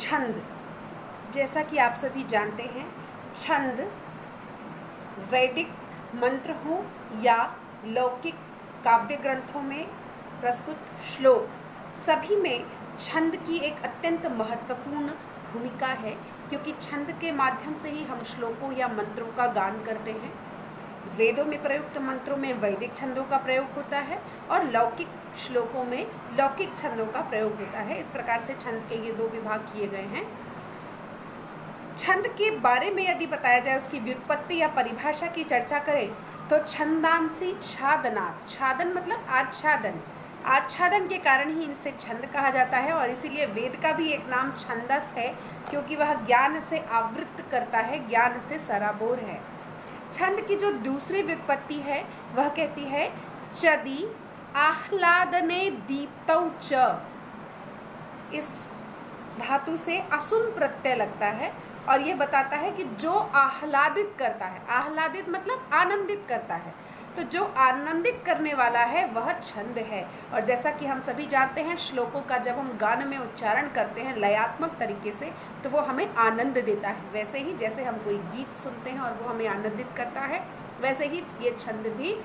छंद, जैसा कि आप सभी जानते हैं, छंद वैदिक मंत्र हो या लौकिक काव्य ग्रंथों में प्रस्तुत श्लोक, सभी में छंद की एक अत्यंत महत्वपूर्ण भूमिका है, क्योंकि छंद के माध्यम से ही हम श्लोकों या मंत्रों का गान करते हैं। वेदों में प्रयुक्त मंत्रों में वैदिक छंदों का प्रयोग होता है और लौकिक श्लोकों में लौकिक छंदों का प्रयोग होता है। इस प्रकार से छंद के ये दो विभाग किए गए हैं। छंद के बारे में यदि बताया जाए, उसकी व्युत्पत्ति या परिभाषा की चर्चा करें तो छंदांसी छादनात्, छादन मतलब आच्छादन, आच्छादन के कारण ही इनसे छंद कहा जाता है और इसीलिए वेद का भी एक नाम छंदस है, क्योंकि वह ज्ञान से आवृत करता है, ज्ञान से सराबोर है। छंद की जो दूसरी व्युत्पत्ति है वह कहती है चदि आह्लादने दीप्तौ च, इस धातु से असुन प्रत्यय लगता है और ये बताता है कि जो आह्लादित करता है, आह्लादित मतलब आनंदित करता है, तो जो आनंदित करने वाला है वह छंद है। और जैसा कि हम सभी जानते हैं, श्लोकों का जब हम गान में उच्चारण करते हैं लयात्मक तरीके से तो वो हमें आनंद देता है। वैसे ही जैसे हम कोई गीत सुनते हैं और वो हमें आनंदित करता है, वैसे ही ये छंद भी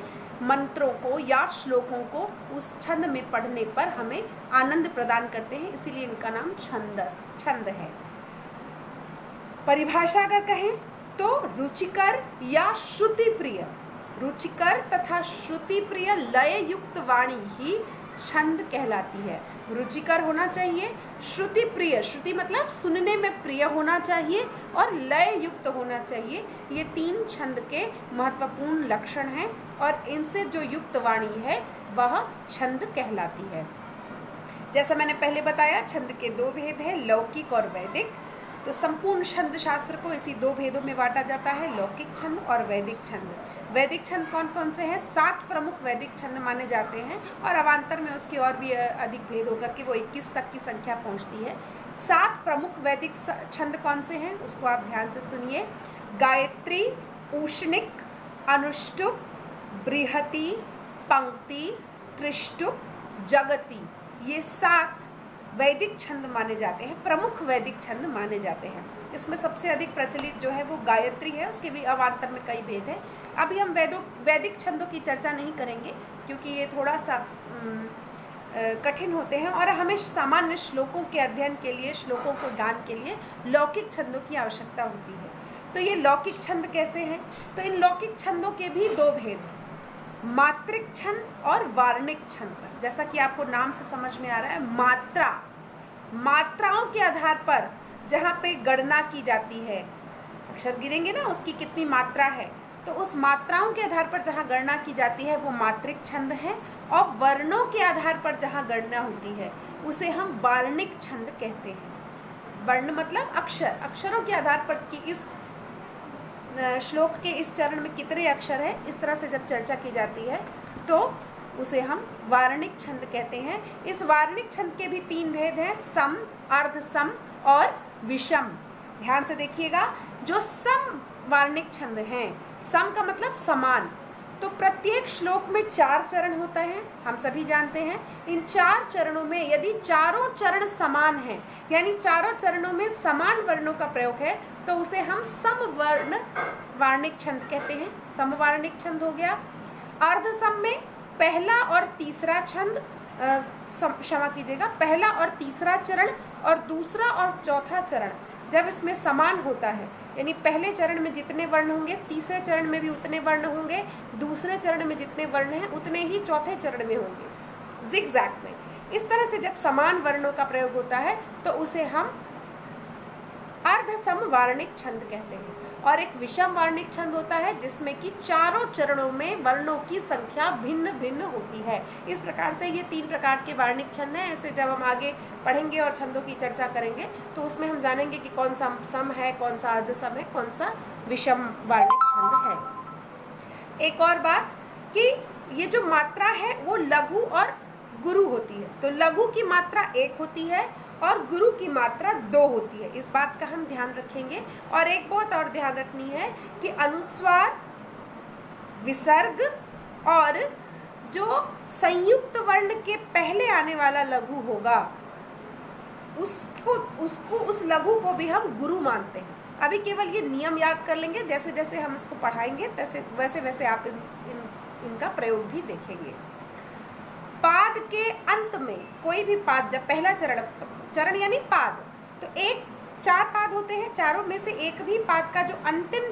मंत्रों को या श्लोकों को उस छंद में पढ़ने पर हमें आनंद प्रदान करते हैं, इसीलिए इनका नाम छंद है। परिभाषा अगर कहें तो रुचिकर या श्रुति प्रिय, रुचिकर तथा श्रुति प्रिय लय युक्त वाणी ही छंद कहलाती है। रुचिकर होना चाहिए, श्रुति प्रिय, श्रुति मतलब सुनने में प्रिय होना चाहिए, और लय युक्त होना चाहिए। ये तीन छंद के महत्वपूर्ण लक्षण हैं और इनसे जो युक्त वाणी है वह छंद कहलाती है। जैसा मैंने पहले बताया, छंद के दो भेद हैं, लौकिक और वैदिक। तो संपूर्ण छंद शास्त्र को इसी दो भेदों में बांटा जाता है, लौकिक छंद और वैदिक छंद। वैदिक छंद कौन कौन से हैं? 7 प्रमुख वैदिक छंद माने जाते हैं और अवान्तर में उसके और भी अधिक भेद होकर के वो 21 तक की संख्या पहुंचती है। 7 प्रमुख वैदिक छंद कौन से हैं उसको आप ध्यान से सुनिए। गायत्री, पूषणिक, अनुष्टुप, बृहति, पंक्ति, त्रिष्टुप, जगति, ये 7 वैदिक छंद माने जाते हैं, प्रमुख वैदिक छंद माने जाते हैं। इसमें सबसे अधिक प्रचलित जो है वो गायत्री है, उसके भी अवान्तर में कई भेद हैं। अभी हम वैदिक छंदों की चर्चा नहीं करेंगे क्योंकि ये थोड़ा सा कठिन होते हैं और हमें सामान्य श्लोकों के अध्ययन के लिए, श्लोकों को गान के लिए लौकिक छंदों की आवश्यकता होती है। तो ये लौकिक छंद कैसे हैं? तो इन लौकिक छंदों के भी 2 भेद हैं, मात्रिक छंद और वार्णिक छंद। जैसा कि आपको नाम से समझ में आ रहा है, मात्रा, मात्राओं के आधार पर जहाँ पे गणना की जाती है, अक्षर गिरेंगे ना, उसकी कितनी मात्रा है, तो उस मात्राओं के आधार पर जहाँ गणना की जाती है वो मात्रिक छंद है, और वर्णों के आधार पर जहाँ गणना होती है उसे हम वार्णिक छंद कहते हैं। वर्ण मतलब अक्षर, अक्षरों के आधार पर कि इस श्लोक के इस चरण में कितने अक्षर है, इस तरह से जब चर्चा की जाती है तो उसे हम वार्णिक छंद कहते हैं। इस वार्णिक छंद के भी 3 भेद हैं, सम, अर्ध सम और विषम। ध्यान से देखिएगा, जो सम वार्णिक छंद हैं, सम का मतलब समान, तो प्रत्येक श्लोक में 4 चरण होता है, हम सभी जानते हैं। इन 4 चरणों में यदि चारों चरण समान हैं, यानी चारों चरणों में समान वर्णों का प्रयोग है, तो उसे हम समवर्ण वार्णिक छंद कहते हैं। समवार्णिक छंद हो गया। अर्ध सम में पहला और तीसरा छंद, क्षमा कीजिएगा, पहला और तीसरा चरण और दूसरा और चौथा चरण जब इसमें समान होता है, यानी पहले चरण में जितने वर्ण होंगे तीसरे चरण में भी उतने वर्ण होंगे, दूसरे चरण में जितने वर्ण हैं उतने ही चौथे चरण में होंगे, जिगजैग में। इस तरह से जब समान वर्णों का प्रयोग होता है तो उसे हम अर्ध सम वार्णिक छंद कहते हैं। और एक विषम वार्णिक छंद होता है जिसमें कि चारों चरणों में वर्णों की संख्या भिन्न भिन्न होती है। इस प्रकार से ये 3 प्रकार के वार्णिक छंद हैं। ऐसे जब हम आगे पढ़ेंगे और छंदों की चर्चा करेंगे तो उसमें हम जानेंगे कि कौन सा सम है, कौन सा अर्ध सम है, कौन सा विषम वार्णिक छंद है। एक और बात कि ये जो मात्रा है वो लघु और गुरु होती है, तो लघु की मात्रा 1 होती है और गुरु की मात्रा 2 होती है। इस बात का हम ध्यान रखेंगे। और एक बात और ध्यान रखनी है कि अनुस्वार, विसर्ग और जो संयुक्त वर्ण के पहले आने वाला लघु होगा उस लघु को भी हम गुरु मानते हैं। अभी केवल ये नियम याद कर लेंगे, जैसे जैसे हम इसको पढ़ाएंगे वैसे वैसे आप इनका प्रयोग भी देखेंगे। पाद के अंत में कोई भी पाद, जब पहला चरण यानी पाद, तो 4 पाद होते हैं, चारों में से एक भी पाद का जो अंतिम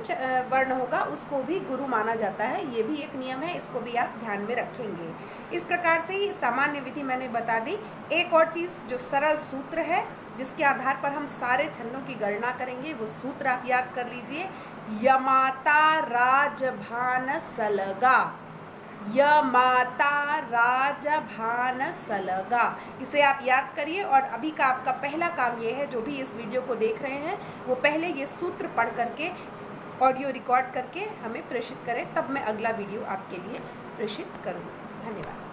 वर्ण होगा उसको भी गुरु माना जाता है। ये भी एक नियम है, इसको भी आप ध्यान में रखेंगे। इस प्रकार से ही सामान्य विधि मैंने बता दी। एक और चीज़ जो सरल सूत्र है जिसके आधार पर हम सारे छंदों की गणना करेंगे, वो सूत्र आप याद कर लीजिए। यमाता राजभान सलगा, यमाता राजभान सलगा, इसे आप याद करिए। और अभी का आपका पहला काम ये है, जो भी इस वीडियो को देख रहे हैं वो पहले ये सूत्र पढ़ करके ऑडियो रिकॉर्ड करके हमें प्रेषित करें, तब मैं अगला वीडियो आपके लिए प्रेषित करूँगी। धन्यवाद।